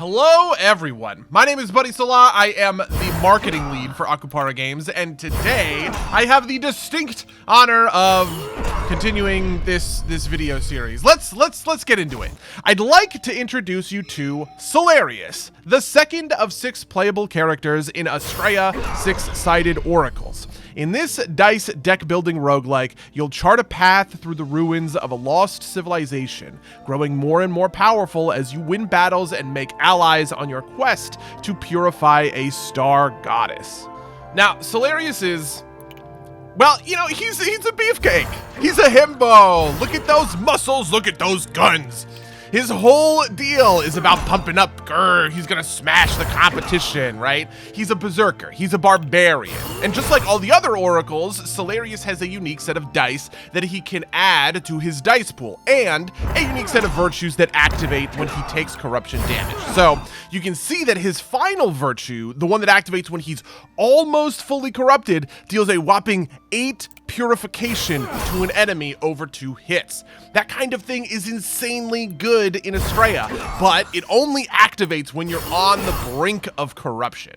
Hello everyone, my name is Buddy Salah. I am the marketing lead for Akupara Games, and today I have the distinct honor of continuing this video series. Let's get into it. I'd like to introduce you to Cellarius, the second of 6 playable characters in Astrea 6-sided oracles. In this dice deck building roguelike, you'll chart a path through the ruins of a lost civilization, growing more and more powerful as you win battles and make allies on your quest to purify a star goddess. Now, Cellarius is, well, you know, he's a beefcake. He's a himbo. Look at those muscles, look at those guns. His whole deal is about pumping up. Grr, he's gonna smash the competition, right? He's a berserker, he's a barbarian. And just like all the other oracles, Cellarius has a unique set of dice that he can add to his dice pool, and a unique set of virtues that activate when he takes corruption damage. So you can see that his final virtue, the one that activates when he's almost fully corrupted, deals a whopping 8 purification to an enemy over 2 hits. That kind of thing is insanely good in Astrea, but it only activates when you're on the brink of corruption.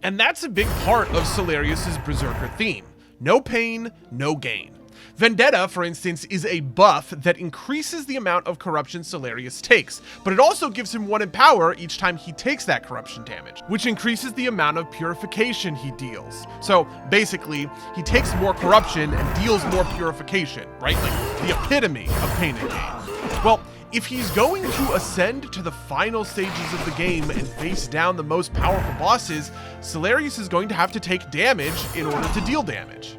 And that's a big part of Cellarius's berserker theme. No pain, no gain. Vendetta, for instance, is a buff that increases the amount of corruption Cellarius takes, but it also gives him 1 in power each time he takes that corruption damage, which increases the amount of purification he deals. So basically, he takes more corruption and deals more purification, right? Like the epitome of pain and gain. Well, if he's going to ascend to the final stages of the game and face down the most powerful bosses, Cellarius is going to have to take damage in order to deal damage.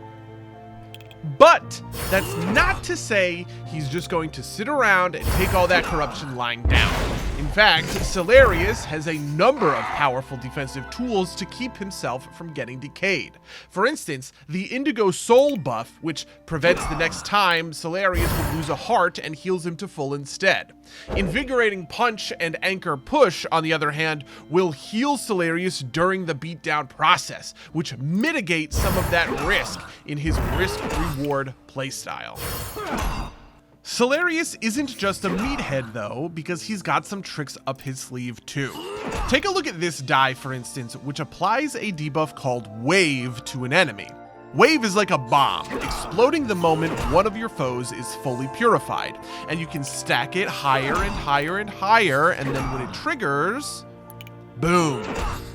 But that's not to say he's just going to sit around and take all that corruption lying down. In fact, Cellarius has a number of powerful defensive tools to keep himself from getting decayed. For instance, the Indigo Soul buff, which prevents the next time Cellarius would lose a heart and heals him to full instead. Invigorating Punch and Anchor Push, on the other hand, will heal Cellarius during the beatdown process, which mitigates some of that risk in his risk-reward playstyle. Cellarius isn't just a meathead though, because he's got some tricks up his sleeve too. Take a look at this die, for instance, which applies a debuff called Wave to an enemy. Wave is like a bomb, exploding the moment one of your foes is fully purified, and you can stack it higher and higher and higher, and then when it triggers, boom.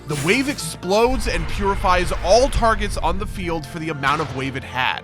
The wave explodes and purifies all targets on the field for the amount of wave it had.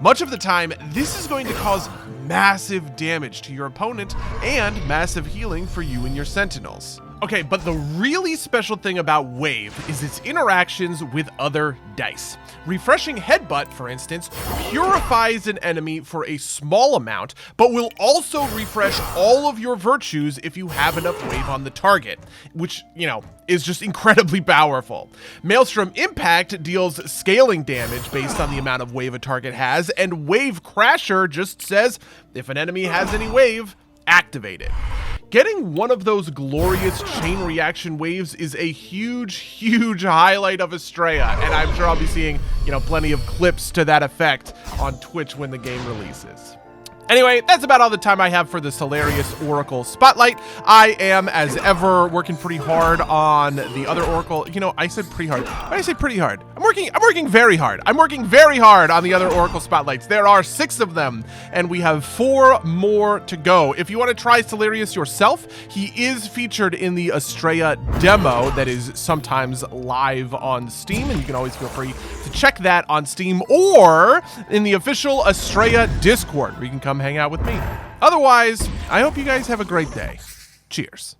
Much of the time, this is going to cause massive damage to your opponent and massive healing for you and your Sentinels. Okay, but the really special thing about Wave is its interactions with other dice. Refreshing Headbutt, for instance, purifies an enemy for a small amount, but will also refresh all of your virtues if you have enough Wave on the target, which, you know, is just incredibly powerful. Maelstrom Impact deals scaling damage based on the amount of Wave a target has, and Wave Crasher just says, if an enemy has any Wave, activate it. Getting one of those glorious chain reaction waves is a huge highlight of Astrea, and I'm sure I'll be seeing, you know, plenty of clips to that effect on Twitch when the game releases. Anyway, that's about all the time I have for the Cellarius Oracle Spotlight. I am, as ever, working pretty hard on the other Oracle. You know, I said pretty hard. Why did I say pretty hard? I'm working very hard. I'm working very hard on the other Oracle Spotlights. There are 6 of them, and we have 4 more to go. If you want to try Cellarius yourself, he is featured in the Astrea demo that is sometimes live on Steam, and you can always feel free to check that on Steam or in the official Astrea Discord, where you can come hang out with me. Otherwise, I hope you guys have a great day. Cheers.